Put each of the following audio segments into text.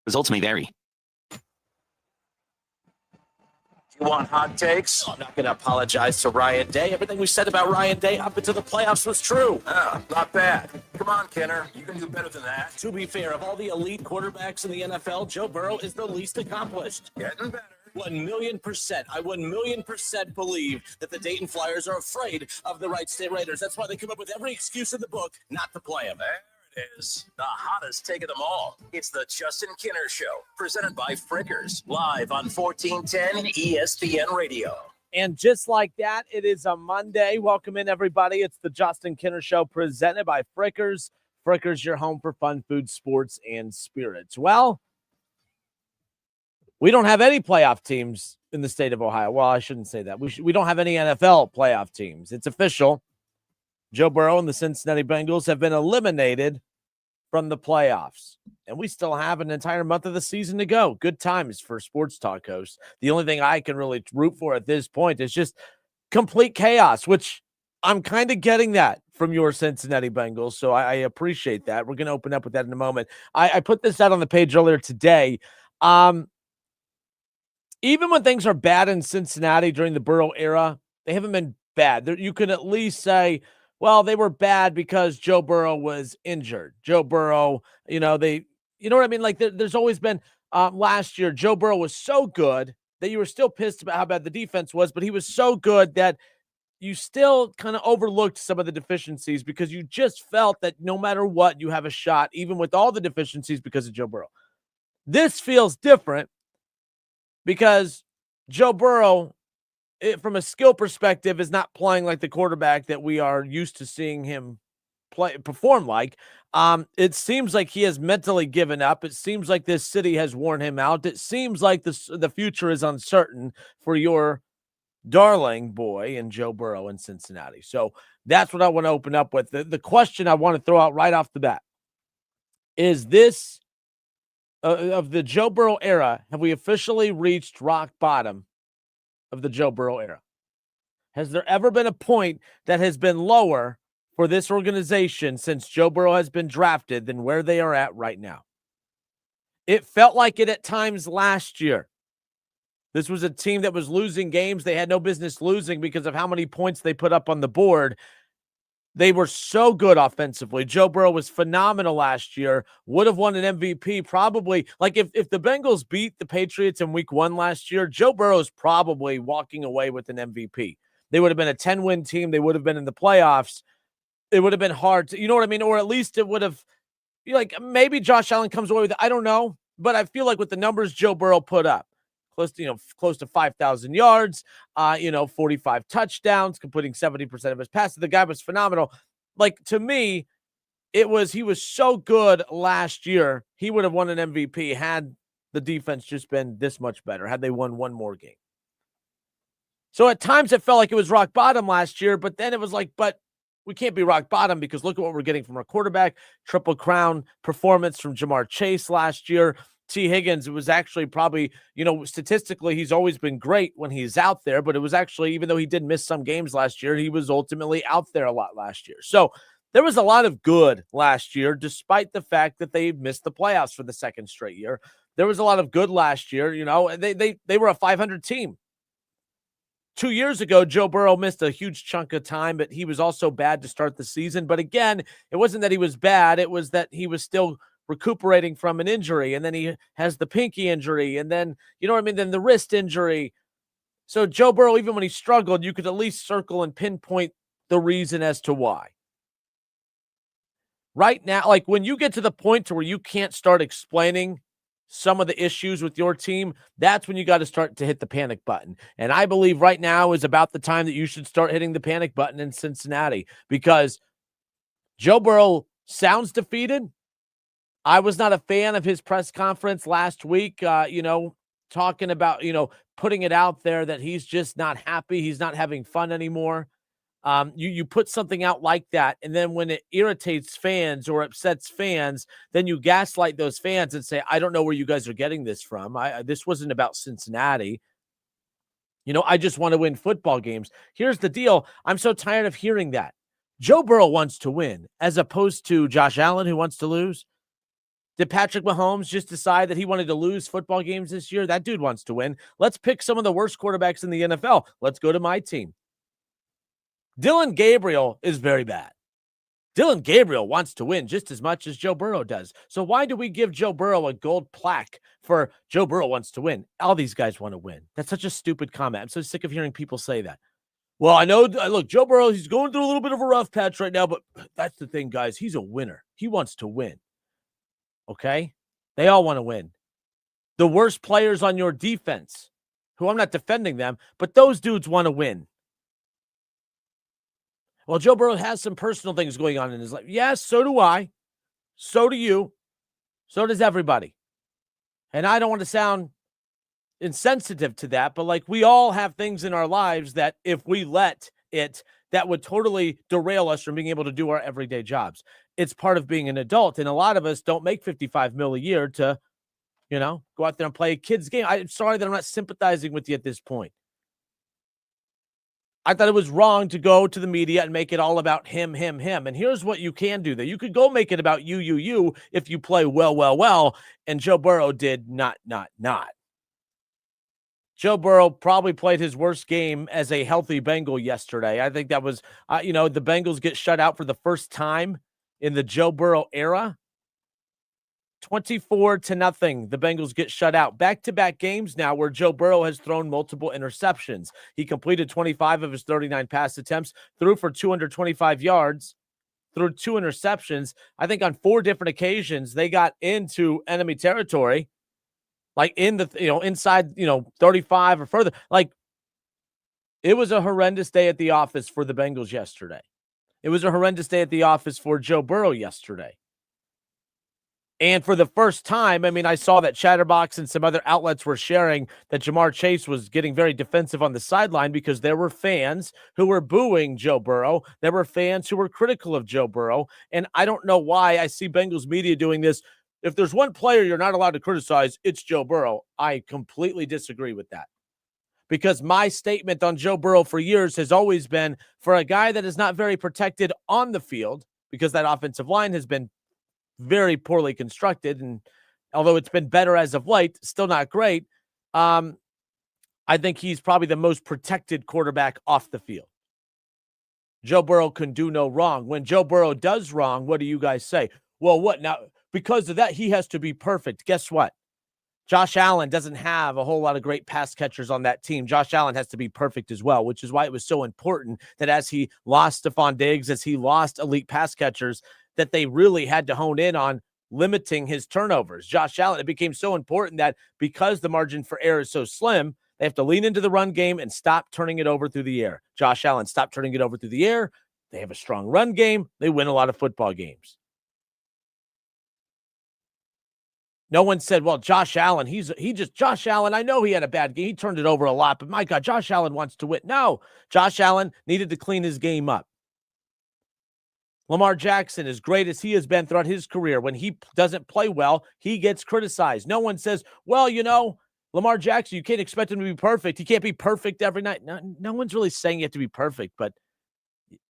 Results may vary. You want hot takes? I'm not going to apologize to Ryan Day. Everything we said about Ryan Day up until the playoffs was true. Oh, not bad. Come on, Kenner. You can do better than that. To be fair, of all the elite quarterbacks in the NFL, Joe Burrow is the least accomplished. Getting better. 1,000,000%. I 1,000,000% believe that the Dayton Flyers are afraid of the Wright State Raiders. That's why they come up with every excuse in the book not to play them. There it is. The hottest take of them all. It's the Justin Kinner Show, presented by Frickers, live on 1410 ESPN Radio. And just like that, it is a Monday. Welcome in, everybody. It's the Justin Kinner Show, presented by Frickers. Frickers, your home for fun, food, sports, and spirits. Well, we don't have any playoff teams in the state of Ohio. Well, I shouldn't say that. We don't have any NFL playoff teams. It's official. Joe Burrow and the Cincinnati Bengals have been eliminated from the playoffs. And we still have an entire month of the season to go. Good times for sports talk hosts. The only thing I can really root for at this point is just complete chaos, which I'm kind of getting that from your Cincinnati Bengals. So I appreciate that. We're going to open up with that in a moment. I put this out on the page earlier today. Even when things are bad in Cincinnati during the Burrow era, they haven't been bad. You can at least say, well, they were bad because Joe Burrow was injured. Joe Burrow, you know what I mean? Like there's always been last year, Joe Burrow was so good that you were still pissed about how bad the defense was, but he was so good that you still kind of overlooked some of the deficiencies because you just felt that no matter what, you have a shot, even with all the deficiencies because of Joe Burrow. This feels different because Joe Burrow, from a skill perspective, is not playing like the quarterback that we are used to seeing him perform like. It seems like he has mentally given up. It seems like this city has worn him out. It seems like the future is uncertain for your darling boy and Joe Burrow in Cincinnati. So that's what I want to open up with. The question I want to throw out right off the bat is this. Of the Joe Burrow era, have we officially reached rock bottom of the Joe Burrow era? Has there ever been a point that has been lower for this organization since Joe Burrow has been drafted than where they are at right now? It felt like it at times last year. This was a team that was losing games they had no business losing because of how many points they put up on the board. They were so good offensively. Joe Burrow was phenomenal last year. Would have won an MVP probably. Like if the Bengals beat the Patriots in week 1 last year, Joe Burrow is probably walking away with an MVP. They would have been a 10-win team. They would have been in the playoffs. It would have been hard to, you know what I mean? Or at least it would have, like maybe Josh Allen comes away with it. I don't know. But I feel like with the numbers Joe Burrow put up, close to 5,000 yards, 45 touchdowns, completing 70% of his passes. The guy was phenomenal. Like, to me, he was so good last year. He would have won an MVP had the defense just been this much better, had they won one more game. So at times it felt like it was rock bottom last year, but then it was like, but we can't be rock bottom because look at what we're getting from our quarterback. Triple crown performance from Jamar Chase last year. T. Higgins, it was actually probably, statistically, he's always been great when he's out there, but it was actually, even though he did miss some games last year, he was ultimately out there a lot last year. So there was a lot of good last year, despite the fact that they missed the playoffs for the second straight year. There was a lot of good last year. They were a 500 team. 2 years ago, Joe Burrow missed a huge chunk of time, but he was also bad to start the season. But again, it wasn't that he was bad. It was that he was still recuperating from an injury, and then he has the pinky injury, and then, then the wrist injury. So Joe Burrow, even when he struggled, you could at least circle and pinpoint the reason as to why. Right now, like when you get to the point to where you can't start explaining some of the issues with your team, that's when you got to start to hit the panic button. And I believe right now is about the time that you should start hitting the panic button in Cincinnati, because Joe Burrow sounds defeated. I was not a fan of his press conference last week, talking about, putting it out there that he's just not happy. He's not having fun anymore. You put something out like that, and then when it irritates fans or upsets fans, then you gaslight those fans and say, I don't know where you guys are getting this from. This wasn't about Cincinnati. I just want to win football games. Here's the deal. I'm so tired of hearing that. Joe Burrow wants to win as opposed to Josh Allen, who wants to lose. Did Patrick Mahomes just decide that he wanted to lose football games this year? That dude wants to win. Let's pick some of the worst quarterbacks in the NFL. Let's go to my team. Dylan Gabriel is very bad. Dylan Gabriel wants to win just as much as Joe Burrow does. So why do we give Joe Burrow a gold plaque for Joe Burrow wants to win? All these guys want to win. That's such a stupid comment. I'm so sick of hearing people say that. Well, I know, look, Joe Burrow, he's going through a little bit of a rough patch right now, but that's the thing, guys. He's a winner. He wants to win. Okay? They all want to win. The worst players on your defense, who I'm not defending them, but those dudes want to win. Well, Joe Burrow has some personal things going on in his life. Yes, so do I. So do you. So does everybody. And I don't want to sound insensitive to that, but like we all have things in our lives that if we let it, that would totally derail us from being able to do our everyday jobs. It's part of being an adult. And a lot of us don't make $55 million a year to, go out there and play a kid's game. I'm sorry that I'm not sympathizing with you at this point. I thought it was wrong to go to the media and make it all about him. And here's what you can do, though. You could go make it about you if you play well. And Joe Burrow did not. Joe Burrow probably played his worst game as a healthy Bengal yesterday. I think that was, the Bengals get shut out for the first time in the Joe Burrow era. 24-0. The Bengals get shut out. Back-to-back games now where Joe Burrow has thrown multiple interceptions. He completed 25 of his 39 pass attempts, threw for 225 yards, threw 2 interceptions. I think on 4 different occasions they got into enemy territory, like in the, inside, 35 or further. Like, it was a horrendous day at the office for the Bengals yesterday. It was a horrendous day at the office for Joe Burrow yesterday. And for the first time, I saw that Chatterbox and some other outlets were sharing that Jamar Chase was getting very defensive on the sideline because there were fans who were booing Joe Burrow. There were fans who were critical of Joe Burrow. And I don't know why I see Bengals media doing this. If there's one player you're not allowed to criticize, it's Joe Burrow. I completely disagree with that. Because my statement on Joe Burrow for years has always been, for a guy that is not very protected on the field, because that offensive line has been very poorly constructed, and although it's been better as of late, still not great. I think he's probably the most protected quarterback off the field. Joe Burrow can do no wrong. When Joe Burrow does wrong, what do you guys say? Well, what now? Because of that, he has to be perfect. Guess what? Josh Allen doesn't have a whole lot of great pass catchers on that team. Josh Allen has to be perfect as well, which is why it was so important that as he lost Stephon Diggs, as he lost elite pass catchers, that they really had to hone in on limiting his turnovers. Josh Allen, it became so important that because the margin for error is so slim, they have to lean into the run game and stop turning it over through the air. Josh Allen stopped turning it over through the air. They have a strong run game. They win a lot of football games. No one said, well, Josh Allen, Josh Allen, I know he had a bad game. He turned it over a lot, but my God, Josh Allen wants to win. No, Josh Allen needed to clean his game up. Lamar Jackson, as great as he has been throughout his career, when he doesn't play well, he gets criticized. No one says, well, Lamar Jackson, you can't expect him to be perfect. He can't be perfect every night. No one's really saying you have to be perfect, but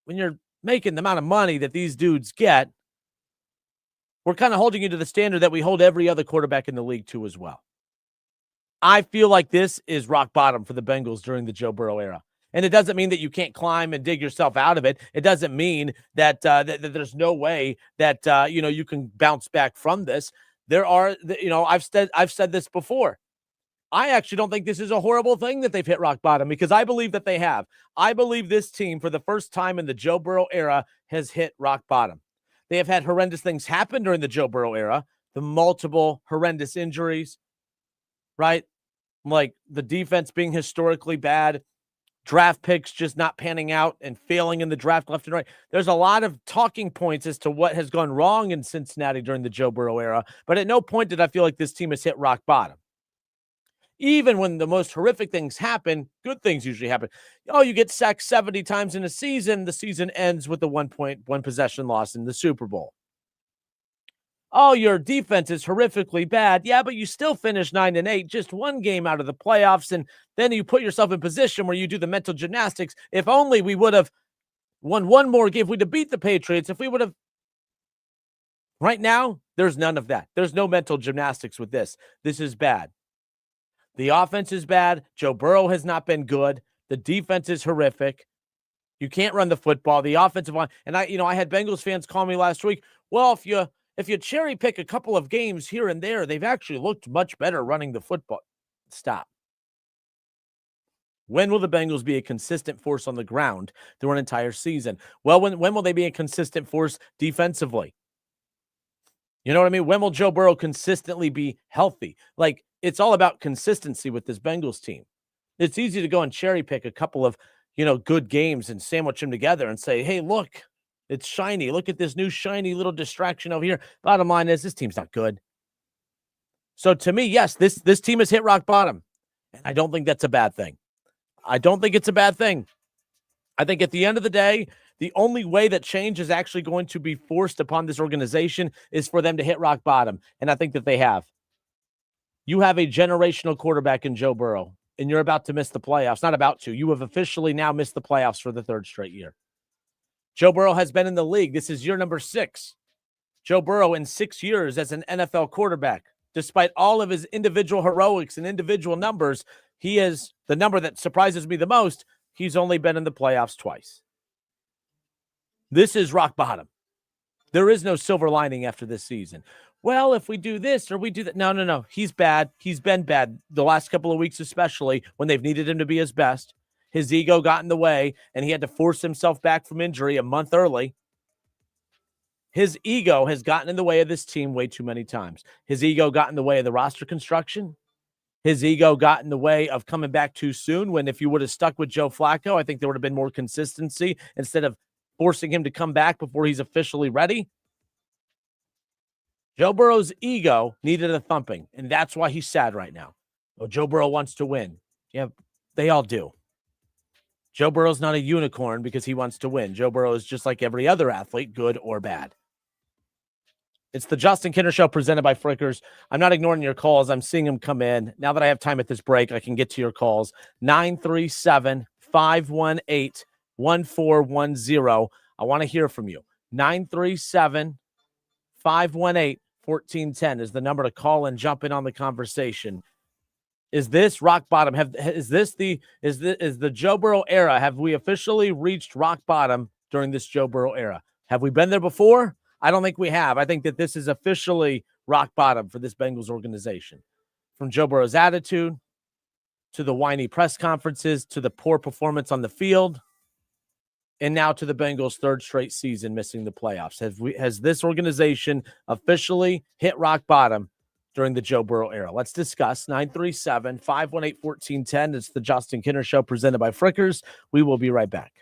when you're making the amount of money that these dudes get, we're kind of holding you to the standard that we hold every other quarterback in the league to as well. I feel like this is rock bottom for the Bengals during the Joe Burrow era. And it doesn't mean that you can't climb and dig yourself out of it. It doesn't mean that that there's no way that you can bounce back from this. There are, I've said this before. I actually don't think this is a horrible thing that they've hit rock bottom, because I believe that they have. I believe this team, for the first time in the Joe Burrow era, has hit rock bottom. They have had horrendous things happen during the Joe Burrow era, the multiple horrendous injuries, right? Like the defense being historically bad, draft picks just not panning out and failing in the draft left and right. There's a lot of talking points as to what has gone wrong in Cincinnati during the Joe Burrow era, but at no point did I feel like this team has hit rock bottom. Even when the most horrific things happen, good things usually happen. Oh, you get sacked 70 times in a season. The season ends with a 1 possession loss in the Super Bowl. Oh, your defense is horrifically bad. Yeah, but you still finish 9-8, just one game out of the playoffs. And then you put yourself in position where you do the mental gymnastics. If only we would have won one more game, if we'd have beat the Patriots, if we would have Right now, there's none of that. There's no mental gymnastics with this. This is bad. The offense is bad. Joe Burrow has not been good. The defense is horrific. You can't run the football. The offensive line, and I had Bengals fans call me last week. Well, if you cherry pick a couple of games here and there, they've actually looked much better running the football. Stop. When will the Bengals be a consistent force on the ground through an entire season? Well, when will they be a consistent force defensively? You know what I mean? When will Joe Burrow consistently be healthy? Like, it's all about consistency with this Bengals team. It's easy to go and cherry pick a couple of, good games and sandwich them together and say, hey, look, it's shiny. Look at this new shiny little distraction over here. Bottom line is this team's not good. So to me, yes, this team has hit rock bottom. And I don't think that's a bad thing. I don't think it's a bad thing. I think at the end of the day, the only way that change is actually going to be forced upon this organization is for them to hit rock bottom. And I think that they have. You have a generational quarterback in Joe Burrow, and you're about to miss the playoffs. Not about to. You have officially now missed the playoffs for the third straight year. Joe Burrow has been in the league. This is year number 6. Joe Burrow in 6 years as an NFL quarterback. Despite all of his individual heroics and individual numbers, he is the number that surprises me the most. He's only been in the playoffs twice. This is rock bottom. There is no silver lining after this season. Well, if we do this or we do that. No. He's bad. He's been bad the last couple of weeks, especially when they've needed him to be his best. His ego got in the way, and he had to force himself back from injury a month early. His ego has gotten in the way of this team way too many times. His ego got in the way of the roster construction. His ego got in the way of coming back too soon, when if you would have stuck with Joe Flacco, I think there would have been more consistency instead of forcing him to come back before he's officially ready. Joe Burrow's ego needed a thumping, and that's why he's sad right now. Oh, Joe Burrow wants to win. Yeah, they all do. Joe Burrow's not a unicorn because he wants to win. Joe Burrow is just like every other athlete, good or bad. It's the Justin Kinner Show presented by Frickers. I'm not ignoring your calls. I'm seeing them come in. Now that I have time at this break, I can get to your calls. 937-518-1410. I want to hear from you. 937-518-1410 is the number to call and jump in on the conversation. Is this rock bottom? Is the Joe Burrow era? Have we officially reached rock bottom during this Joe Burrow era? Have we been there before? I don't think we have. I think that this is officially rock bottom for this Bengals organization. From Joe Burrow's attitude to the whiny press conferences to the poor performance on the field, and now to the Bengals' third straight season missing the playoffs. Has this organization officially hit rock bottom during the Joe Burrow era? Let's discuss. 937-518-1410. It's the Justin Kinner Show presented by Frickers. We will be right back.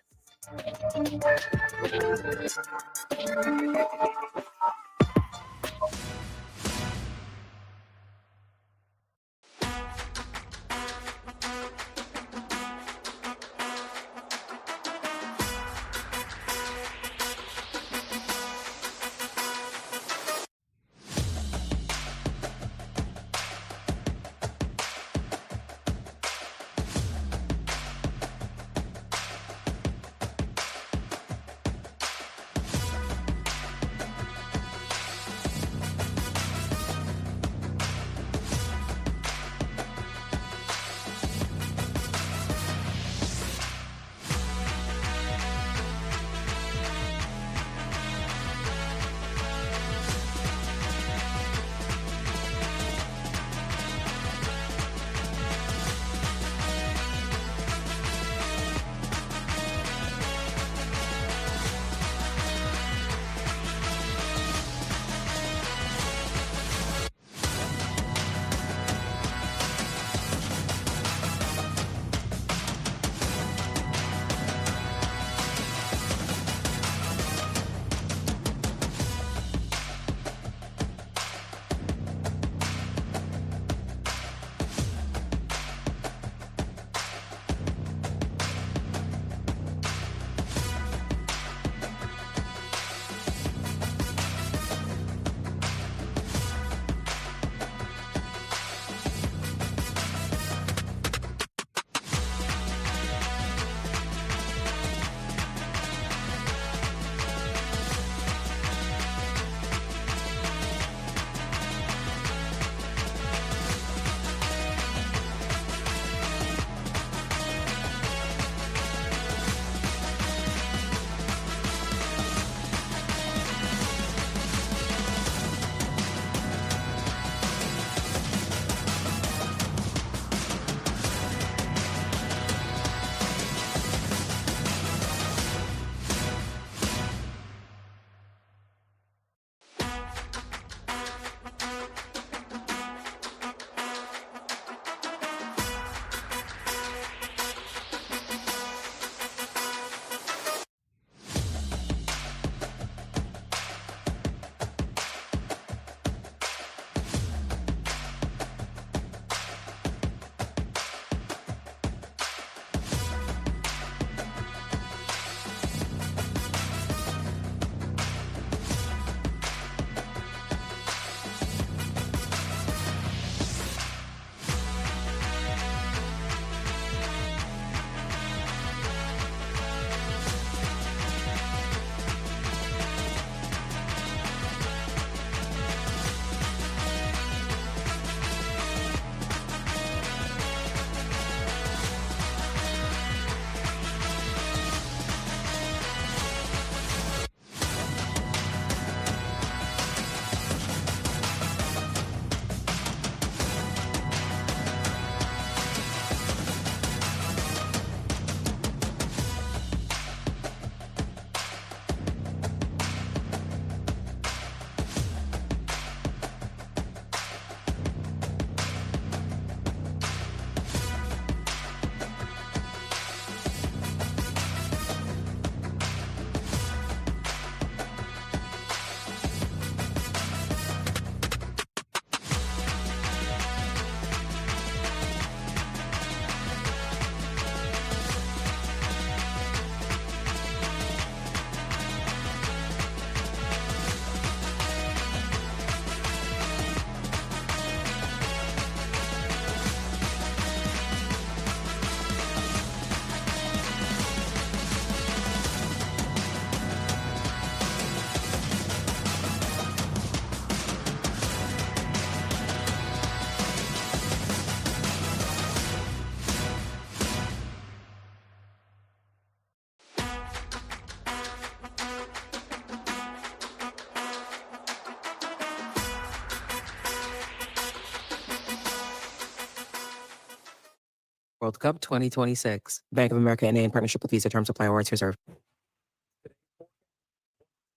World Cup 2026. Bank of America NA in partnership with Visa. Terms apply. Warrants reserved.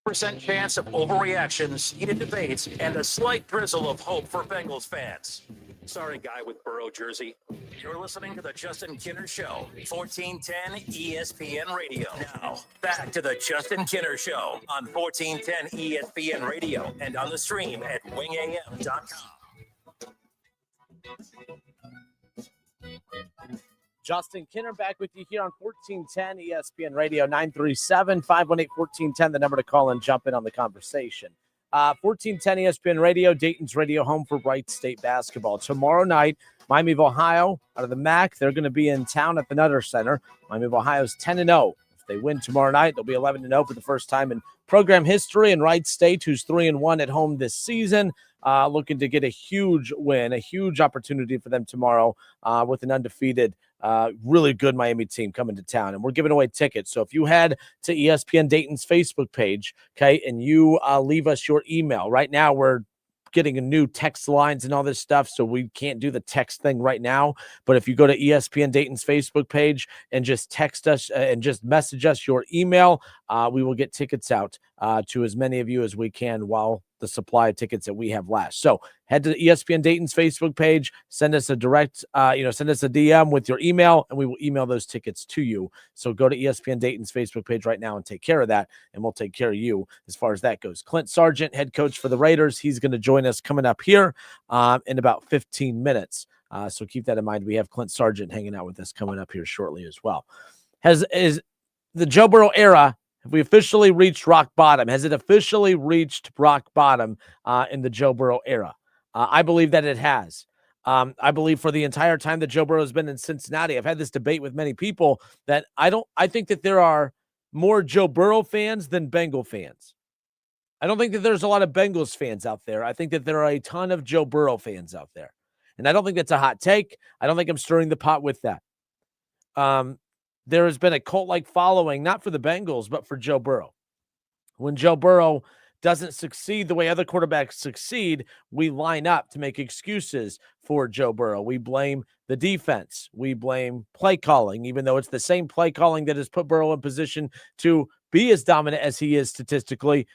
Percent chance of overreactions, heated debates, and a slight drizzle of hope for Bengals fans. Sorry, guy with Burrow jersey. You're listening to the Justin Kinner Show, 1410 ESPN Radio. Now, back to the Justin Kinner Show on 1410 ESPN Radio and on the stream at wingam.com. Justin Kinner back with you here on 1410 ESPN Radio, 937-518-1410, the number to call and jump in on the conversation. 1410 ESPN Radio, Dayton's radio home for Wright State basketball. Tomorrow night, Miami of Ohio out of the MAC, they're going to be in town at the Nutter Center. Miami of Ohio's 10-0. If they win tomorrow night, they'll be 11-0 for the first time in program history. And Wright State, who's 3-1 at home this season, looking to get a huge win, a huge opportunity for them tomorrow with an undefeated really good Miami team coming to town, and we're giving away tickets. So if you head to ESPN Dayton's Facebook page, okay, and you leave us your email. Right now we're getting a new text lines and all this stuff, so we can't do the text thing right now. But if you go to ESPN Dayton's Facebook page and just text us and just message us your email, we will get tickets out to as many of you as we can while the supply of tickets that we have last. So head to ESPN Dayton's Facebook page, send us a direct, send us a DM with your email, and we will email those tickets to you. So go to ESPN Dayton's Facebook page right now and take care of that, and we'll take care of you as far as that goes. Clint Sargent, head coach for the Raiders, he's going to join us coming up here in about 15 minutes. So keep that in mind. We have Clint Sargent hanging out with us coming up here shortly as well. Is the Joe Burrow era, have we officially reached rock bottom? Has it officially reached rock bottom in the Joe Burrow era? I believe that it has. I believe for the entire time that Joe Burrow has been in Cincinnati, I've had this debate with many people that I think that there are more Joe Burrow fans than Bengal fans. I don't think that there's a lot of Bengals fans out there. I think that there are a ton of Joe Burrow fans out there. And I don't think that's a hot take. I don't think I'm stirring the pot with that. There has been a cult-like following, not for the Bengals, but for Joe Burrow. When Joe Burrow doesn't succeed the way other quarterbacks succeed, we line up to make excuses for Joe Burrow. We blame the defense. We blame play calling, even though it's the same play calling that has put Burrow in position to be as dominant as he is statistically.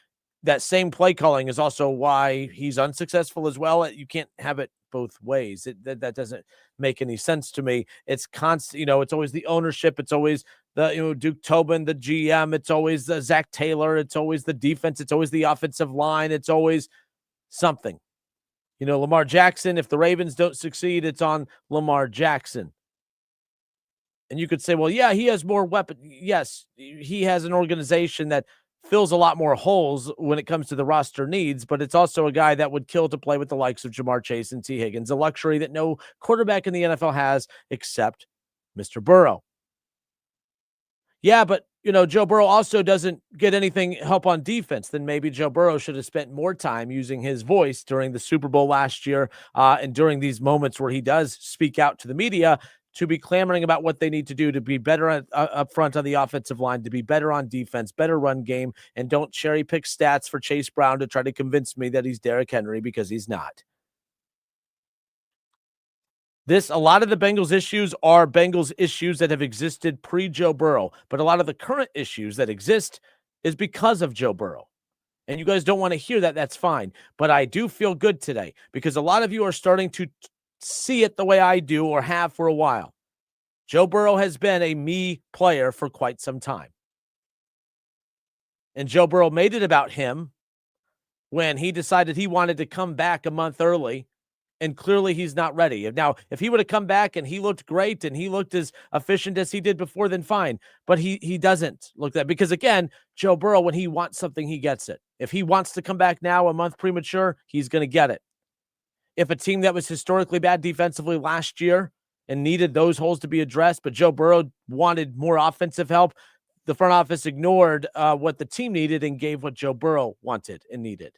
That same play calling is also why he's unsuccessful as well. You can't have it both ways. That doesn't make any sense to me. It's constant, it's always the ownership. It's always the, Duke Tobin, the GM. It's always the Zach Taylor. It's always the defense. It's always the offensive line. It's always something. Lamar Jackson, if the Ravens don't succeed, it's on Lamar Jackson. And you could say, well, yeah, he has more weapons. Yes, he has an organization that fills a lot more holes when it comes to the roster needs, but it's also a guy that would kill to play with the likes of Jamar Chase and T. Higgins, a luxury that no quarterback in the NFL has except Mr. Burrow. Yeah, but, Joe Burrow also doesn't get anything help on defense. Then maybe Joe Burrow should have spent more time using his voice during the Super Bowl last year and during these moments where he does speak out to the media to be clamoring about what they need to do to be better up front on the offensive line, to be better on defense, better run game, and don't cherry pick stats for Chase Brown to try to convince me that he's Derrick Henry, because he's not. A lot of the Bengals issues are Bengals issues that have existed pre-Joe Burrow, but a lot of the current issues that exist is because of Joe Burrow. And you guys don't want to hear that, that's fine. But I do feel good today because a lot of you are starting to see it the way I do or have for a while. Joe Burrow has been a me player for quite some time. And Joe Burrow made it about him when he decided he wanted to come back a month early, and clearly he's not ready. Now, if he would have come back and he looked great and he looked as efficient as he did before, then fine. But he doesn't look that, because again, Joe Burrow, when he wants something, he gets it. If he wants to come back now a month premature, he's going to get it. If a team that was historically bad defensively last year and needed those holes to be addressed, but Joe Burrow wanted more offensive help, the front office ignored what the team needed and gave what Joe Burrow wanted and needed.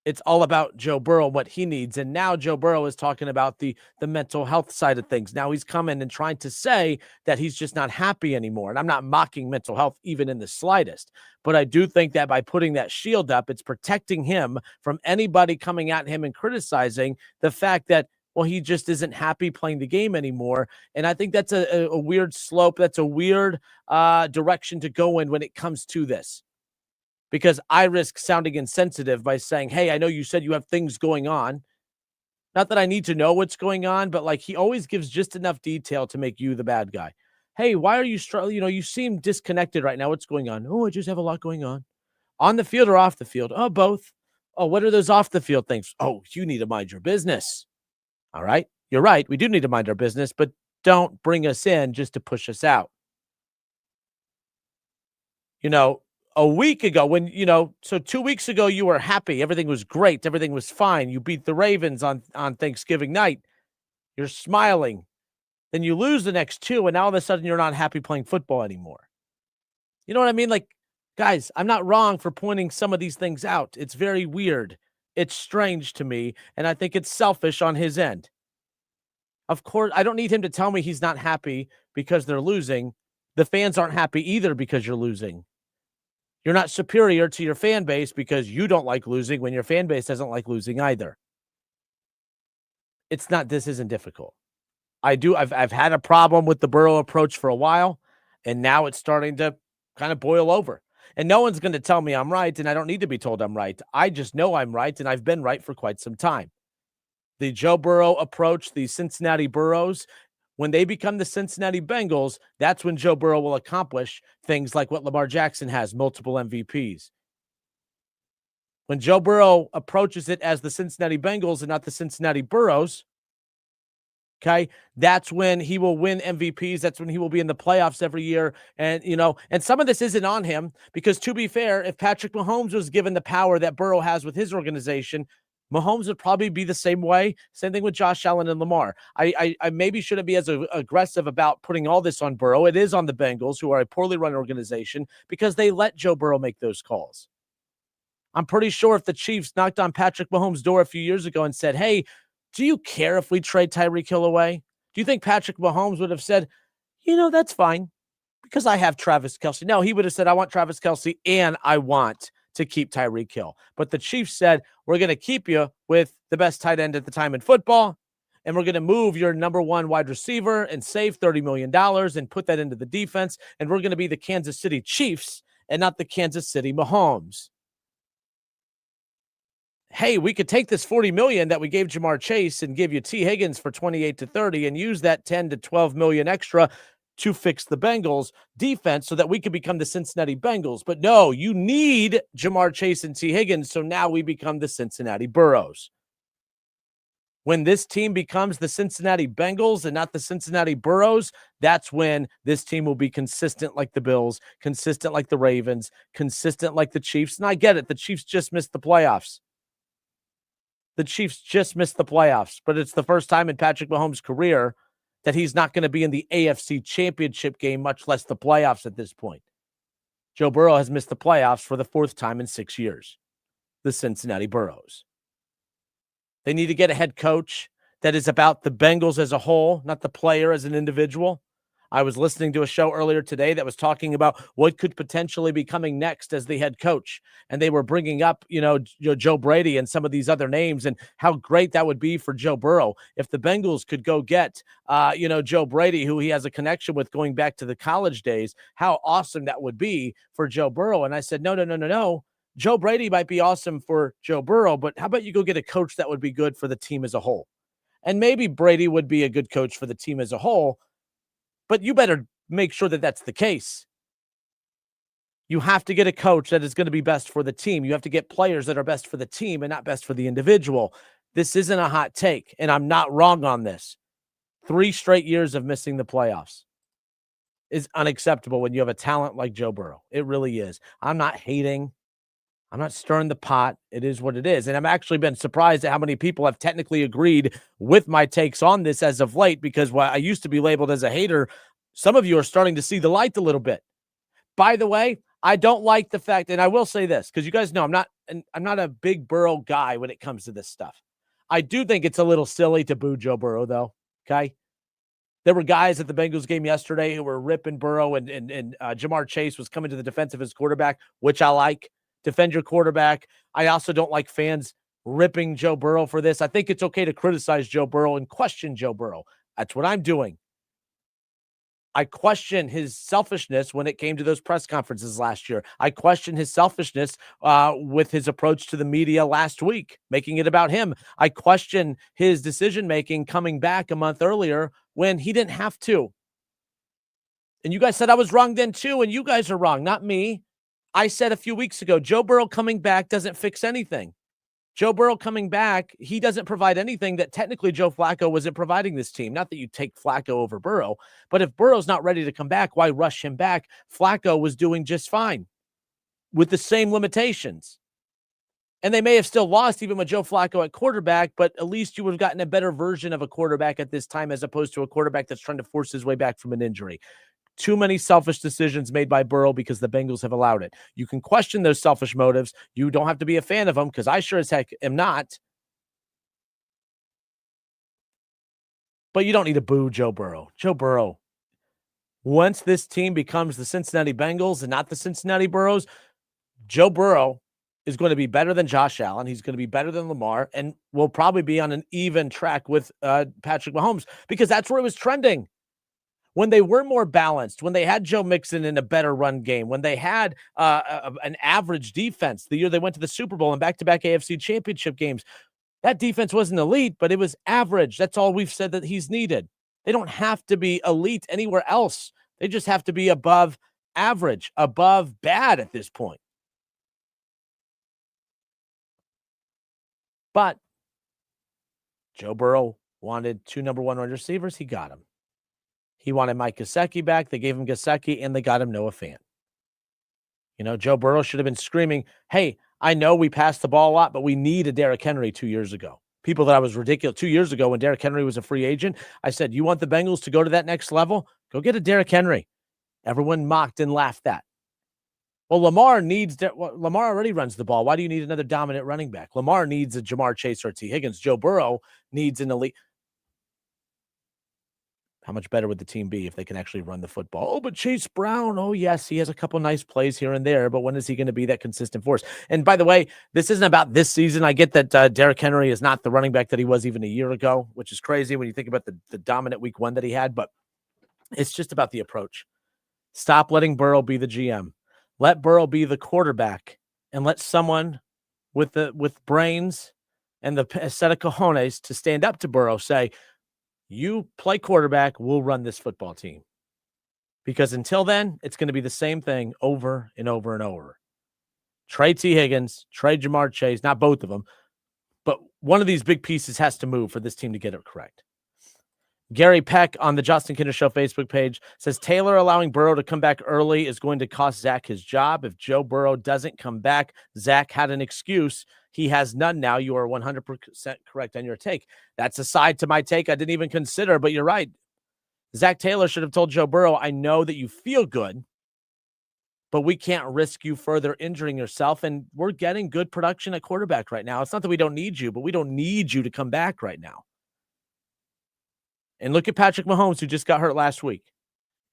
It's all about Joe Burrow, what he needs. And now Joe Burrow is talking about the mental health side of things. Now he's coming and trying to say that he's just not happy anymore. And I'm not mocking mental health even in the slightest. But I do think that by putting that shield up, it's protecting him from anybody coming at him and criticizing the fact that Well, he just isn't happy playing the game anymore. And I think that's a weird slope. That's a weird direction to go in when it comes to this. Because I risk sounding insensitive by saying, hey, I know you said you have things going on. Not that I need to know what's going on, but like he always gives just enough detail to make you the bad guy. Hey, why are you struggling? You seem disconnected right now. What's going on? Oh, I just have a lot going on the field or off the field. Oh, both. Oh, what are those off the field things? Oh, you need to mind your business. All right. You're right. We do need to mind our business, but don't bring us in just to push us out. A week ago so 2 weeks ago, you were happy. Everything was great. Everything was fine. You beat the Ravens on Thanksgiving night. You're smiling. Then you lose the next two, and now all of a sudden you're not happy playing football anymore. You know what I mean? Like, guys, I'm not wrong for pointing some of these things out. It's very weird. It's strange to me, and I think it's selfish on his end. Of course, I don't need him to tell me he's not happy because they're losing. The fans aren't happy either because you're losing. You're not superior to your fan base because you don't like losing when your fan base doesn't like losing either. This isn't difficult. I've had a problem with the Burrow approach for a while, and now it's starting to kind of boil over. And no one's going to tell me I'm right, and I don't need to be told I'm right. I just know I'm right, and I've been right for quite some time. The Joe Burrow approach, the Cincinnati Burrows, when they become the Cincinnati Bengals, that's when Joe Burrow will accomplish things like what Lamar Jackson has, multiple MVPs. When Joe Burrow approaches it as the Cincinnati Bengals and not the Cincinnati Burrows, okay, that's when he will win MVPs. That's when he will be in the playoffs every year. And, and some of this isn't on him because, to be fair, if Patrick Mahomes was given the power that Burrow has with his organization, Mahomes would probably be the same way. Same thing with Josh Allen and Lamar. I maybe shouldn't be as aggressive about putting all this on Burrow. It is on the Bengals, who are a poorly run organization, because they let Joe Burrow make those calls. I'm pretty sure if the Chiefs knocked on Patrick Mahomes' door a few years ago and said, hey, do you care if we trade Tyreek Hill away? Do you think Patrick Mahomes would have said, that's fine because I have Travis Kelce? No, he would have said, I want Travis Kelce and I want to keep Tyreek Hill. But the Chiefs said, we're going to keep you with the best tight end at the time in football, and we're going to move your number one wide receiver and save $30 million and put that into the defense, and we're going to be the Kansas City Chiefs and not the Kansas City Mahomes. Hey, we could take this $40 million that we gave Jamar Chase and give you T. Higgins for 28 to 30 and use that 10 to 12 million extra to fix the Bengals defense so that we could become the Cincinnati Bengals. But no, you need Jamar Chase and T. Higgins, so now we become the Cincinnati Burrows. When this team becomes the Cincinnati Bengals and not the Cincinnati Burrows, that's when this team will be consistent like the Bills, consistent like the Ravens, consistent like the Chiefs. And I get it. The Chiefs just missed the playoffs. But it's the first time in Patrick Mahomes' career that he's not going to be in the AFC Championship game, much less the playoffs at this point. Joe Burrow has missed the playoffs for the fourth time in 6 years. The Cincinnati Burrows. They need to get a head coach that is about the Bengals as a whole, not the player as an individual. I was listening to a show earlier today that was talking about what could potentially be coming next as the head coach. And they were bringing up, Joe Brady and some of these other names and how great that would be for Joe Burrow. If the Bengals could go get, Joe Brady, who he has a connection with going back to the college days, how awesome that would be for Joe Burrow. And I said, no. Joe Brady might be awesome for Joe Burrow, but how about you go get a coach that would be good for the team as a whole? And maybe Brady would be a good coach for the team as a whole, but you better make sure that that's the case. You have to get a coach that is going to be best for the team. You have to get players that are best for the team and not best for the individual. This isn't a hot take, and I'm not wrong on this. 3 straight years of missing the playoffs is unacceptable when you have a talent like Joe Burrow. It really is. I'm not hating. I'm not stirring the pot. It is what it is. And I've actually been surprised at how many people have technically agreed with my takes on this as of late, because while I used to be labeled as a hater, some of you are starting to see the light a little bit. By the way, I don't like the fact, and I will say this, because you guys know I'm not a big Burrow guy when it comes to this stuff. I do think it's a little silly to boo Joe Burrow, though. Okay. There were guys at the Bengals game yesterday who were ripping Burrow, and Jamar Chase was coming to the defense of his quarterback, which I like. Defend your quarterback. I also don't like fans ripping Joe Burrow for this. I think it's okay to criticize Joe Burrow and question Joe Burrow. That's what I'm doing. I question his selfishness when it came to those press conferences last year. I question his selfishness with his approach to the media last week, making it about him. I question his decision-making coming back a month earlier when he didn't have to. And you guys said I was wrong then too, and you guys are wrong, not me. I said a few weeks ago, Joe Burrow coming back doesn't fix anything. Joe Burrow coming back, he doesn't provide anything that technically Joe Flacco wasn't providing this team. Not that you take Flacco over Burrow, but if Burrow's not ready to come back, why rush him back? Flacco was doing just fine with the same limitations. And they may have still lost even with Joe Flacco at quarterback, but at least you would have gotten a better version of a quarterback at this time as opposed to a quarterback that's trying to force his way back from an injury. Too many selfish decisions made by Burrow because the Bengals have allowed it. You can question those selfish motives. You don't have to be a fan of them because I sure as heck am not. But you don't need to boo Joe Burrow. Joe Burrow, once this team becomes the Cincinnati Bengals and not the Cincinnati Burrows, Joe Burrow is going to be better than Josh Allen. He's going to be better than Lamar and will probably be on an even track with Patrick Mahomes because that's where it was trending. When they were more balanced, when they had Joe Mixon in a better run game, when they had an average defense, the year they went to the Super Bowl and back-to-back AFC championship games, that defense wasn't elite, but it was average. That's all we've said that he's needed. They don't have to be elite anywhere else. They just have to be above average, above bad at this point. But Joe Burrow wanted 2 number 1 wide receivers. He got them. He wanted Mike Gesicki back. They gave him Gesicki, and they got him Noah Fant. You know, Joe Burrow should have been screaming, hey, I know we passed the ball a lot, but we need a Derrick Henry 2 years ago. People that I was ridiculous 2 years ago when Derrick Henry was a free agent, I said, you want the Bengals to go to that next level? Go get a Derrick Henry. Everyone mocked and laughed at. Well, Lamar already runs the ball. Why do you need another dominant running back? Lamar needs a Jamar Chase or T. Higgins. Joe Burrow needs an elite. How much better would the team be if they can actually run the football? Oh, but Chase Brown, oh, yes, he has a couple nice plays here and there, but when is he going to be that consistent force? And by the way, this isn't about this season. I get that Derrick Henry is not the running back that he was even a year ago, which is crazy when you think about the dominant week 1 that he had, but it's just about the approach. Stop letting Burrow be the GM. Let Burrow be the quarterback and let someone with brains and the set of cojones to stand up to Burrow say, you play quarterback, we'll run this football team. Because until then, it's going to be the same thing over and over and over. Trade T. Higgins, trade Jamar Chase, not both of them, but one of these big pieces has to move for this team to get it correct. Gary Peck on the Justin Kinder Show Facebook page says, Taylor allowing Burrow to come back early is going to cost Zach his job. If Joe Burrow doesn't come back, Zach had an excuse. He has none now. You are 100% correct on your take. That's a side to my take I didn't even consider, but you're right. Zach Taylor should have told Joe Burrow, I know that you feel good, but we can't risk you further injuring yourself, and we're getting good production at quarterback right now. It's not that we don't need you, but we don't need you to come back right now. And look at Patrick Mahomes, who just got hurt last week.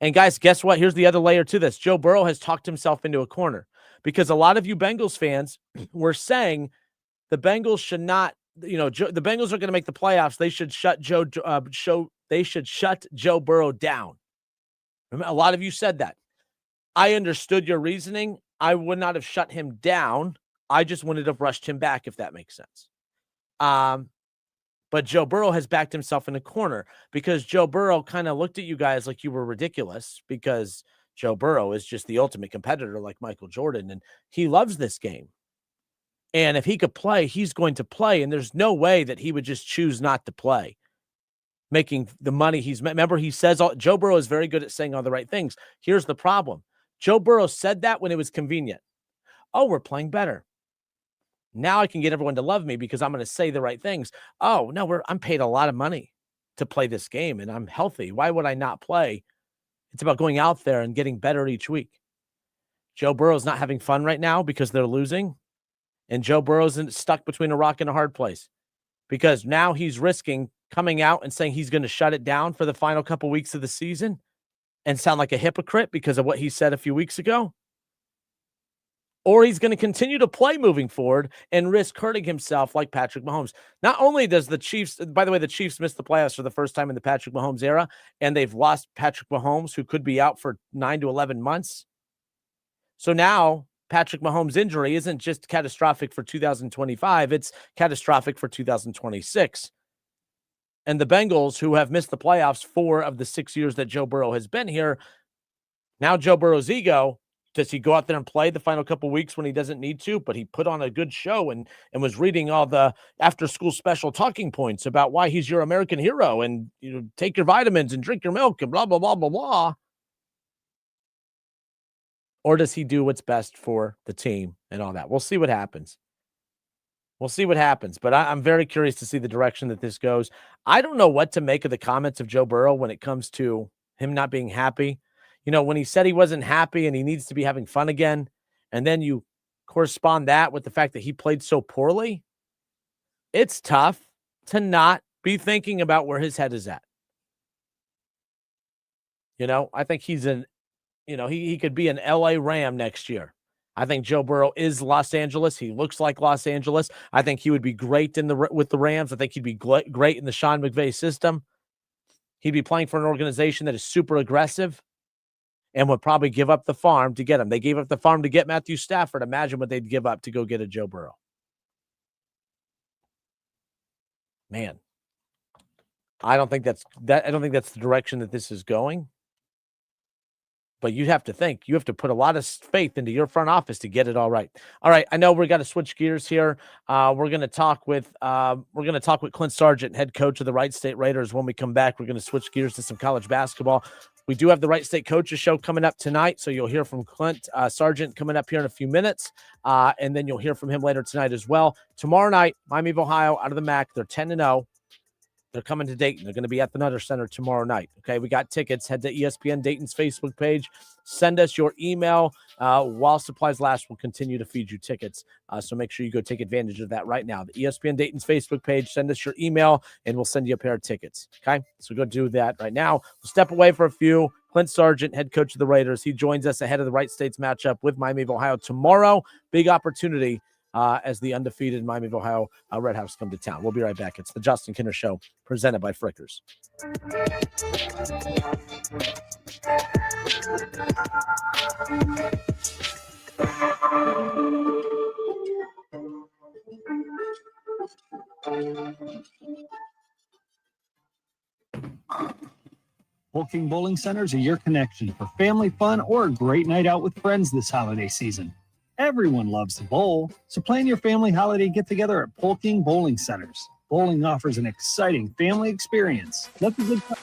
And guys, guess what? Here's the other layer to this. Joe Burrow has talked himself into a corner because a lot of you Bengals fans were saying the Bengals should not, the Bengals are going to make the playoffs. They should shut Joe Burrow down. Remember, a lot of you said that. I understood your reasoning. I would not have shut him down. I just wouldn't have rushed him back, if that makes sense. But Joe Burrow has backed himself in a corner because Joe Burrow kind of looked at you guys like you were ridiculous because Joe Burrow is just the ultimate competitor like Michael Jordan, and he loves this game. And if he could play, he's going to play, and there's no way that he would just choose not to play, making the money he's – remember, he says – Joe Burrow is very good at saying all the right things. Here's the problem. Joe Burrow said that when it was convenient. Oh, we're playing better. Now I can get everyone to love me because I'm going to say the right things. Oh, no, I'm paid a lot of money to play this game, and I'm healthy. Why would I not play? It's about going out there and getting better each week. Joe Burrow's not having fun right now because they're losing, and Joe Burrow's stuck between a rock and a hard place because now he's risking coming out and saying he's going to shut it down for the final couple weeks of the season and sound like a hypocrite because of what he said a few weeks ago. or he's going to continue to play moving forward and risk hurting himself like Patrick Mahomes. Not only does the Chiefs, by the way, the Chiefs missed the playoffs for the first time in the Patrick Mahomes era, and they've lost Patrick Mahomes, who could be out for 9 to 11 months. So now Patrick Mahomes' injury isn't just catastrophic for 2025, it's catastrophic for 2026. And the Bengals, who have missed the playoffs 4 of the 6 years that Joe Burrow has been here, now Joe Burrow's ego, does he go out there and play the final couple weeks when he doesn't need to? But he put on a good show and was reading all the after-school special talking points about why he's your American hero and, you know, take your vitamins and drink your milk and blah, blah, blah, blah, blah. Or does he do what's best for the team and all that? We'll see what happens. We'll see what happens. But I'm very curious to see the direction that this goes. I don't know what to make of the comments of Joe Burrow when it comes to him not being happy. You know, when he said he wasn't happy and he needs to be having fun again, and then you correspond that with the fact that he played so poorly, it's tough to not be thinking about where his head is at. You know, I think he's he could be an LA Ram next year. I think Joe Burrow is Los Angeles. He looks like Los Angeles. I think he would be great with the Rams. I think he'd be great in the Sean McVay system. He'd be playing for an organization that is super aggressive and would probably give up the farm to get him. They gave up the farm to get Matthew Stafford. Imagine what they'd give up to go get a Joe Burrow. Man, I don't think that's the direction that this is going. But you have to think. You have to put a lot of faith into your front office to get it all right. All right, I know we got to switch gears here. We're going to talk with Clint Sargent, head coach of the Wright State Raiders. When we come back, we're going to switch gears to some college basketball. We do have the Wright State Coaches Show coming up tonight, so you'll hear from Clint Sargent coming up here in a few minutes, and then you'll hear from him later tonight as well. Tomorrow night, Miami of Ohio out of the MAC. They're 10-0. They're coming to Dayton. They're going to be at the Nutter Center tomorrow night. Okay, we got tickets. Head to ESPN Dayton's Facebook page. Send us your email. While supplies last, we'll continue to feed you tickets. So make sure you go take advantage of that right now. The ESPN Dayton's Facebook page. Send us your email, and we'll send you a pair of tickets. Okay, so go do that right now. We'll step away for a few. Clint Sargent, head coach of the Raiders. He joins us ahead of the Wright State's matchup with Miami of Ohio tomorrow. Big opportunity as the undefeated Miami of Ohio Red House come to town. We'll be right back. It's the Justin Kinner Show, presented by Frickers. Polking Bowling Centers are your connection for family fun or a great night out with friends this holiday season. Everyone loves to bowl, so plan your family holiday get-together at Polking Bowling Centers. Bowling offers an exciting family experience. Look a good time.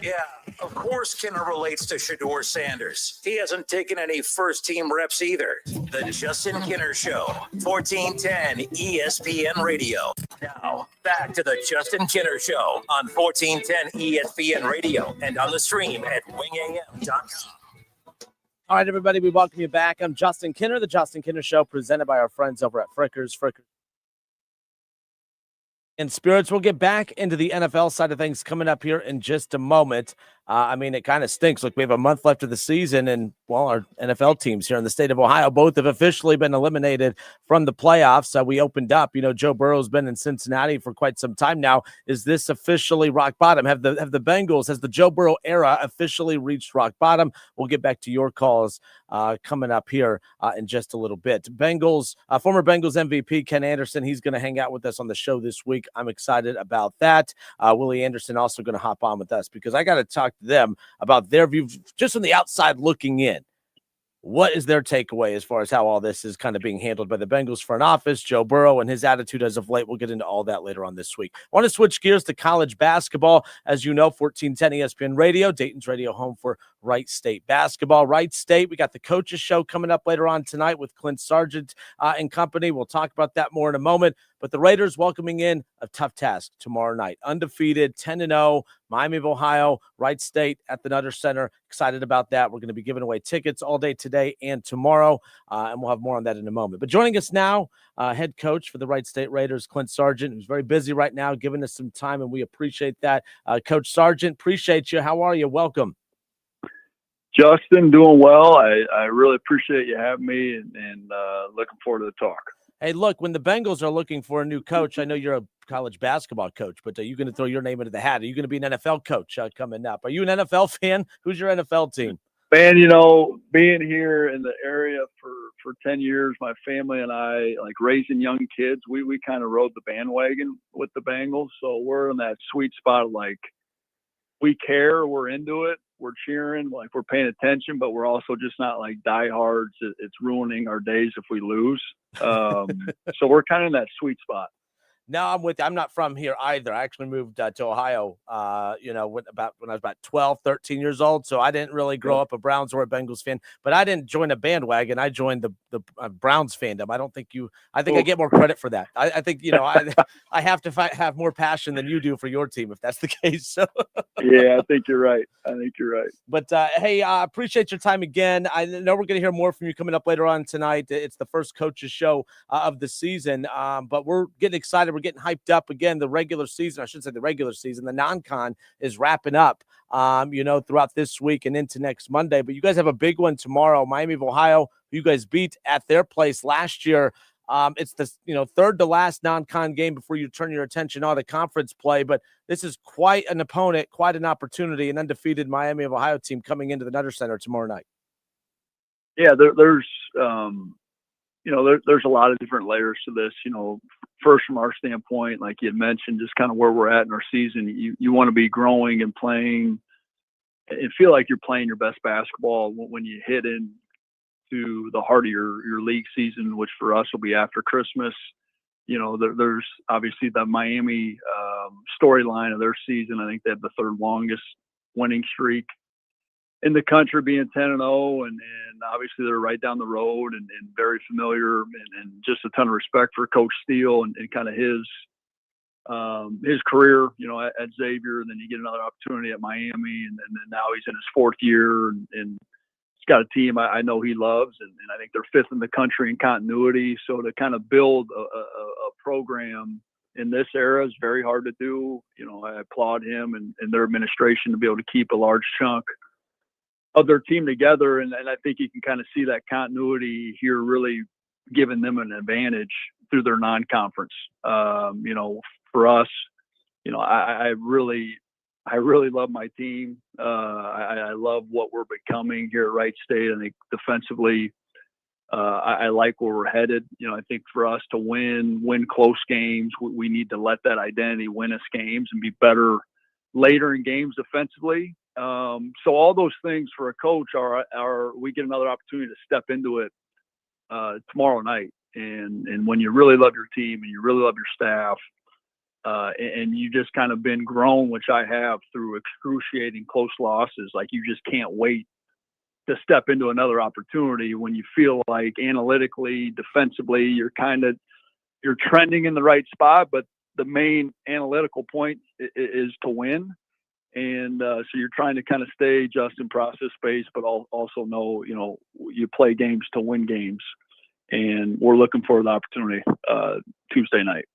Yeah, of course Kinner relates to Shador Sanders. He hasn't taken any first-team reps either. The Justin Kinner Show, 1410 ESPN Radio. Now, back to the Justin Kinner Show on 1410 ESPN Radio and on the stream at wingam.com. All right, everybody, we welcome you back. I'm Justin Kinner, the Justin Kinner Show, presented by our friends over at Frickers. And Spirits, we'll get back into the NFL side of things coming up here in just a moment. I mean, it kind of stinks. Look, we have a month left of the season, and, well, our NFL teams here in the state of Ohio both have officially been eliminated from the playoffs. We opened up. You know, Joe Burrow's been in Cincinnati for quite some time now. Is this officially rock bottom? Have the Bengals, has the Joe Burrow era officially reached rock bottom? We'll get back to your calls coming up here in just a little bit. Bengals, former Bengals MVP Ken Anderson, he's going to hang out with us on the show this week. I'm excited about that. Willie Anderson also going to hop on with us because I got to talk to them about their view just from the outside looking in. What is their takeaway as far as how all this is kind of being handled by the Bengals front office, Joe Burrow, and his attitude as of late? We'll get into all that later on this week. I want to switch gears to college basketball. As you know, 1410 ESPN Radio, Dayton's radio home for Wright State basketball. Wright State, we got the coaches show coming up later on tonight with Clint Sargent and company. We'll talk about that more in a moment. But the Raiders welcoming in a tough task tomorrow night. Undefeated, 10-0, Miami of Ohio, Wright State at the Nutter Center. Excited about that. We're going to be giving away tickets all day today and tomorrow, and we'll have more on that in a moment. But joining us now, head coach for the Wright State Raiders, Clint Sargent, who's very busy right now, giving us some time, and we appreciate that. Coach Sargent, appreciate you. How are you? Welcome. Justin, doing well. I really appreciate you having me and looking forward to the talk. Hey, look, when the Bengals are looking for a new coach, I know you're a college basketball coach, but are you going to throw your name into the hat? Are you going to be an NFL coach coming up? Are you an NFL fan? Who's your NFL team? Man, you know, being here in the area for 10 years, my family and I, like raising young kids, we kind of rode the bandwagon with the Bengals. So we're in that sweet spot of like, we care, we're into it, we're cheering, like we're paying attention, but we're also just not like diehards. It's ruining our days if we lose. So we're kind of in that sweet spot. No, I'm with you. I'm not from here either. I actually moved to Ohio, when I was about 12, 13 years old. So I didn't really grow up a Browns or a Bengals fan, but I didn't join a bandwagon. I joined the Browns fandom. I think I get more credit for that. I think, I have to have more passion than you do for your team, if that's the case. So yeah, I think you're right. But hey, I appreciate your time again. I know we're going to hear more from you coming up later on tonight. It's the first coaches show of the season, but we're getting excited. We're getting hyped up again. The regular season, the non-con is wrapping up, throughout this week and into next Monday. But you guys have a big one tomorrow. Miami of Ohio, who you guys beat at their place last year. It's the third to last non-con game before you turn your attention on the conference play. But this is quite an opponent, quite an opportunity, an undefeated Miami of Ohio team coming into the Nutter Center tomorrow night. Yeah, there's a lot of different layers to this. First from our standpoint, like you had mentioned, just kind of where we're at in our season, you want to be growing and playing and feel like you're playing your best basketball when you hit into the heart of your league season, which for us will be after Christmas. There's obviously the Miami storyline of their season. I think they have the third longest winning streak in the country, being 10-0, and obviously they're right down the road and very familiar, and just a ton of respect for Coach Steele and kind of his career, at Xavier. And then you get another opportunity at Miami, and then now he's in his fourth year, and he's got a team I know he loves, and I think they're fifth in the country in continuity. So to kind of build a program in this era is very hard to do. I applaud him and their administration to be able to keep a large chunk of their team together. And I think you can kind of see that continuity here really giving them an advantage through their non-conference. For us, I really love my team. I love what we're becoming here at Wright State. I think defensively, I like where we're headed. I think for us to win close games, we need to let that identity win us games and be better later in games defensively. So all those things for a coach are we get another opportunity to step into it tomorrow night. And when you really love your team and you really love your staff, and you just kind of been grown, which I have through excruciating close losses. Like you just can't wait to step into another opportunity when you feel like analytically, defensively, you're trending in the right spot, but the main analytical point is to win. And so you're trying to kind of stay just in process space, but also know, you play games to win games. And we're looking for the opportunity Tuesday night.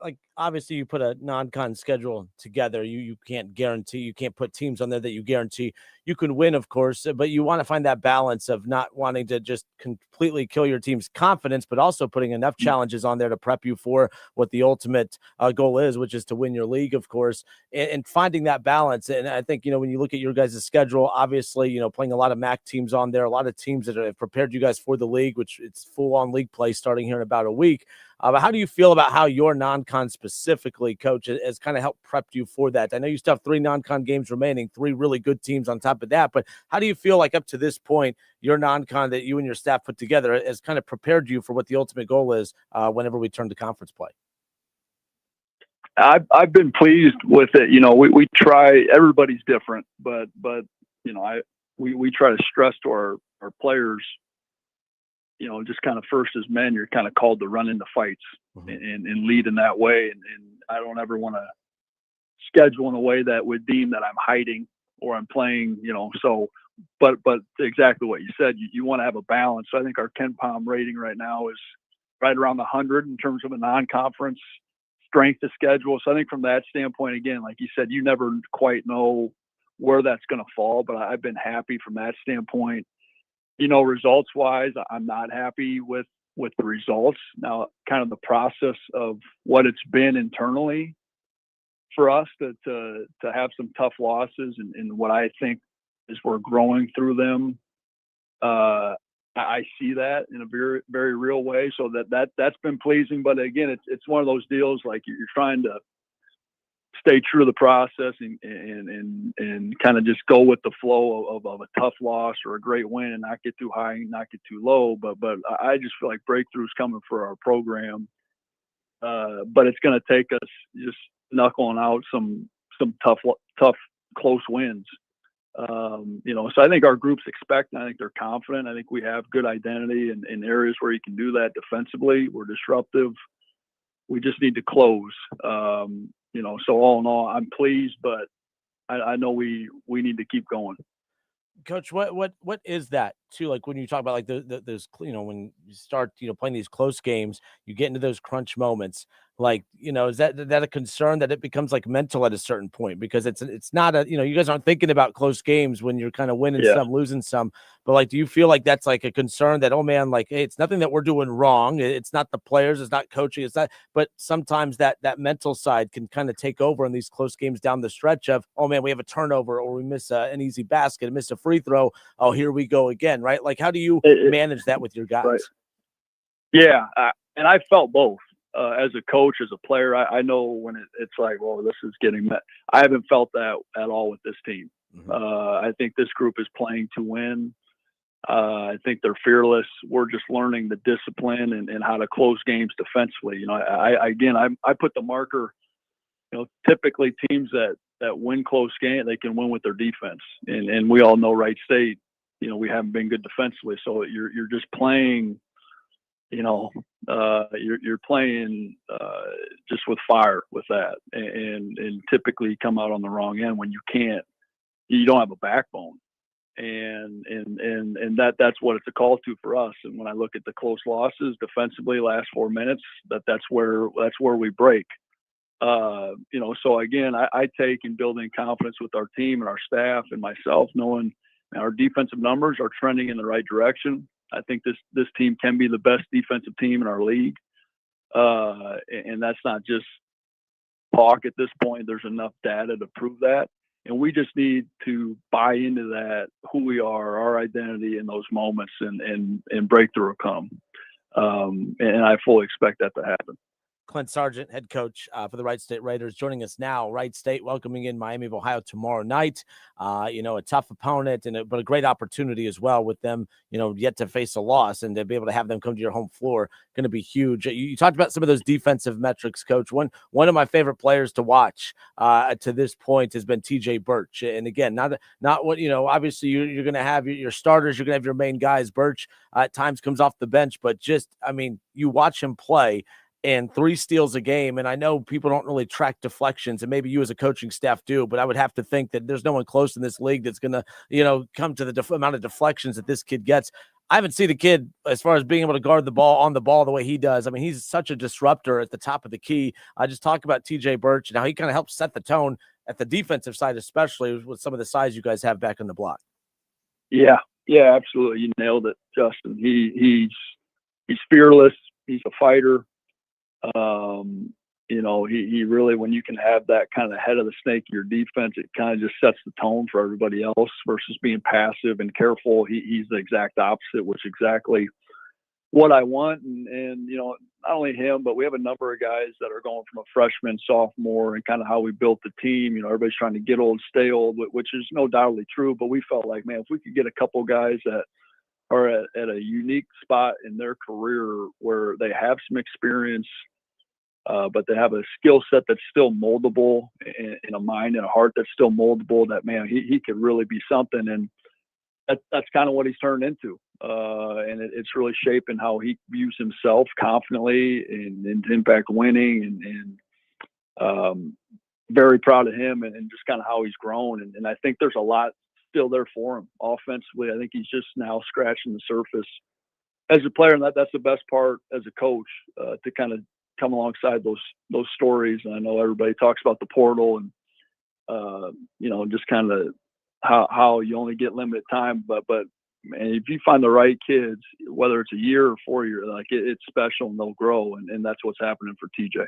Like obviously you put a non-con schedule together. You can't guarantee, you can't put teams on there that you guarantee you can win, of course, but you want to find that balance of not wanting to just completely kill your team's confidence, but also putting enough challenges on there to prep you for what the ultimate goal is, which is to win your league, of course, and finding that balance. And I think, when you look at your guys' schedule, obviously, playing a lot of MAC teams on there, a lot of teams that have prepared you guys for the league, which it's full on league play starting here in about a week. But how do you feel about how your non-con specifically, Coach, has kind of helped prep you for that? I know you still have 3 non-con games remaining, 3 really good teams on top of that, but how do you feel like up to this point, your non-con that you and your staff put together has kind of prepared you for what the ultimate goal is whenever we turn to conference play? I've been pleased with it. We try, everybody's different, but we try to stress to our players, just kind of first as men, you're kind of called to run into fights and lead in that way. And I don't ever want to schedule in a way that would deem that I'm hiding or I'm playing, but exactly what you said, you want to have a balance. So I think our Ken Palm rating right now is right around 100 in terms of a non-conference strength of schedule. So I think from that standpoint, again, like you said, you never quite know where that's going to fall, but I've been happy from that standpoint. Results wise, I'm not happy with the results. Now, kind of the process of what it's been internally for us to have some tough losses and what I think is we're growing through them. I see that in a very, very real way. So that's been pleasing. But again, it's one of those deals like you're trying to stay true to the process and kind of just go with the flow of a tough loss or a great win and not get too high, not get too low. But I just feel like breakthroughs coming for our program. But it's going to take us just knuckling out some tough, close wins. So I think our groups expect, and I think they're confident. I think we have good identity in areas where you can do that defensively. We're disruptive. We just need to close. So all in all, I'm pleased, but I know we need to keep going. Coach, what is that too? Like when you talk about like those, when you start, playing these close games, you get into those crunch moments. Like, is that a concern that it becomes like mental at a certain point? Because it's not you guys aren't thinking about close games when you're kind of winning some, losing some. But like, do you feel like that's like a concern that, oh man, like, hey, it's nothing that we're doing wrong. It's not the players, it's not coaching, it's not. But sometimes that mental side can kind of take over in these close games down the stretch of, oh man, we have a turnover or we miss an easy basket, miss a free throw. Oh, here we go again, right? Like, how do you manage that with your guys? Right. Yeah, and I felt both. As a coach, as a player, I know when it's like, well, this is getting met. I haven't felt that at all with this team. I think this group is playing to win. I think they're fearless. We're just learning the discipline and how to close games defensively. I put the marker, typically teams that win close game, they can win with their defense. And we all know Wright State, we haven't been good defensively. So you're just playing, you're playing just with fire with that, and typically you come out on the wrong end when you don't have a backbone, and that's what it's a call to for us. And when I look at the close losses defensively, last 4 minutes, that's where we break. So again, I take in building confidence with our team and our staff and myself, knowing our defensive numbers are trending in the right direction. I think this team can be the best defensive team in our league. And that's not just talk at this point. There's enough data to prove that. And we just need to buy into that, who we are, our identity in those moments, and breakthrough will come. And I fully expect that to happen. Clint Sargent, head coach for the Wright State Raiders, joining us now. Wright State welcoming in Miami of Ohio tomorrow night. A tough opponent, but a great opportunity as well with them, yet to face a loss and to be able to have them come to your home floor, going to be huge. You talked about some of those defensive metrics, Coach. One of my favorite players to watch to this point has been TJ Birch. And again, not what, obviously you're going to have your starters, you're going to have your main guys. Birch at times comes off the bench, but you watch him play and 3 steals a game. And I know people don't really track deflections, and maybe you as a coaching staff do, but I would have to think that there's no one close in this league that's going to, come to the amount of deflections that this kid gets. I haven't seen a kid as far as being able to guard the ball on the ball the way he does. I mean, he's such a disruptor at the top of the key. I just talk about TJ Birch and how he kind of helps set the tone at the defensive side, especially with some of the size you guys have back in the block. Yeah, absolutely. You nailed it, Justin. He's fearless. He's a fighter. He really, when you can have that kind of head of the snake in your defense, it kind of just sets the tone for everybody else versus being passive and careful. He's the exact opposite, which is exactly what I want. And not only him, but we have a number of guys that are going from a freshman, sophomore, and kind of how we built the team. Everybody's trying to get old, stay old, which is no doubtly true. But we felt like, man, if we could get a couple guys that are at a unique spot in their career where they have some experience, but they have a skill set that's still moldable, in a mind and a heart that's still moldable, that, man, he could really be something. And that's kind of what he's turned into. And it's really shaping how he views himself confidently and impact winning, and very proud of him and just kind of how he's grown. And I think there's a lot still there for him offensively. I think he's just now scratching the surface as a player. And that's the best part as a coach, to kind of come alongside those stories. And I know everybody talks about the portal and, just kind of how you only get limited time, but man, if you find the right kids, whether it's a year or 4 years, it's special and they'll grow. And that's what's happening for TJ.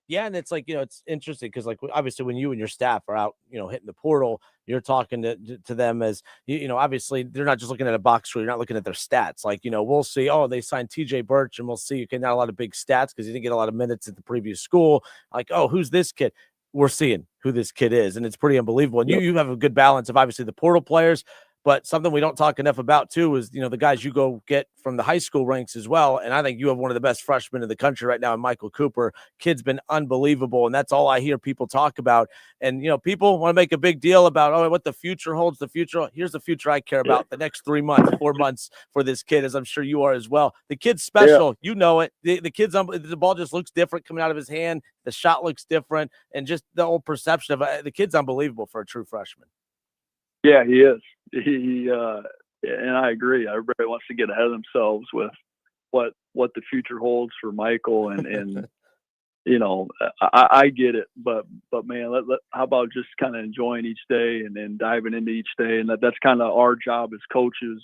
Yeah, and it's it's interesting because obviously when you and your staff are out, hitting the portal, you're talking to them as obviously they're not just looking at a box score. You're not looking at their stats. We'll see, oh, they signed TJ Birch, and we'll see, okay, not a lot of big stats because he didn't get a lot of minutes at the previous school. Oh, who's this kid? We're seeing who this kid is, and it's pretty unbelievable. And you have a good balance of obviously the portal players, but something we don't talk enough about too is, the guys you go get from the high school ranks as well. And I think you have one of the best freshmen in the country right now in Michael Cooper. Kid's been unbelievable. And that's all I hear people talk about. And, people want to make a big deal about, what the future holds. Here's the future I care about. The next 3 months, 4 months for this kid, as I'm sure you are as well. The kid's special. Yeah. You know it. The kid's, the ball just looks different coming out of his hand. The shot looks different. And just the whole perception of the kid's unbelievable for a true freshman. Yeah, he is. And I agree. Everybody wants to get ahead of themselves with what the future holds for Michael, and I get it. But man, how about just kind of enjoying each day and then diving into each day, and that's kind of our job as coaches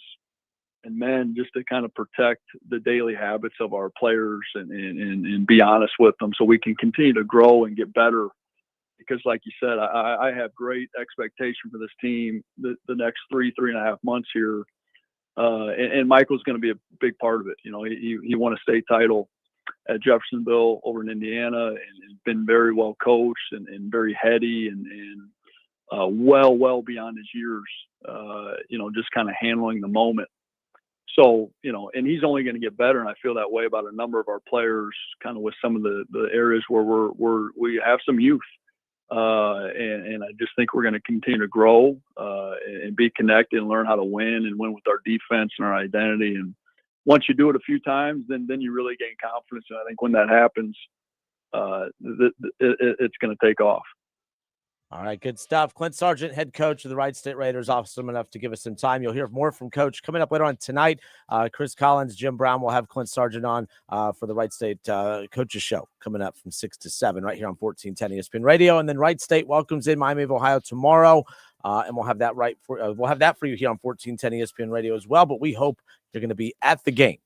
and men, just to kind of protect the daily habits of our players and be honest with them so we can continue to grow and get better. Because like you said, I have great expectation for this team the next 3.5 months here. And Michael's going to be a big part of it. He won a state title at Jeffersonville over in Indiana, and has been very well coached and very heady and well beyond his years, just kind of handling the moment. So, and he's only going to get better. And I feel that way about a number of our players, kind of with some of the areas where we have some youth. And I just think we're going to continue to grow and be connected and learn how to win with our defense and our identity. And once you do it a few times, then you really gain confidence. And I think when that happens, it's going to take off. All right, good stuff. Clint Sargent, head coach of the Wright State Raiders, awesome enough to give us some time. You'll hear more from Coach coming up later on tonight. Chris Collins, Jim Brown will have Clint Sargent on for the Wright State Coaches Show coming up from 6 to 7 right here on 1410 ESPN Radio. And then Wright State welcomes in Miami of Ohio tomorrow, and we'll have that for you here on 1410 ESPN Radio as well. But we hope you're going to be at the game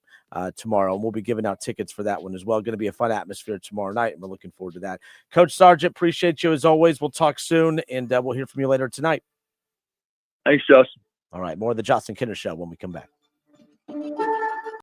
tomorrow, and we'll be giving out tickets for that one as well. Going to be a fun atmosphere tomorrow night, and we're looking forward to that. Coach Sargent, appreciate you as always. We'll talk soon, and we'll hear from you later tonight. Thanks, Justin. All right, more of the Justin Kinner Show when we come back.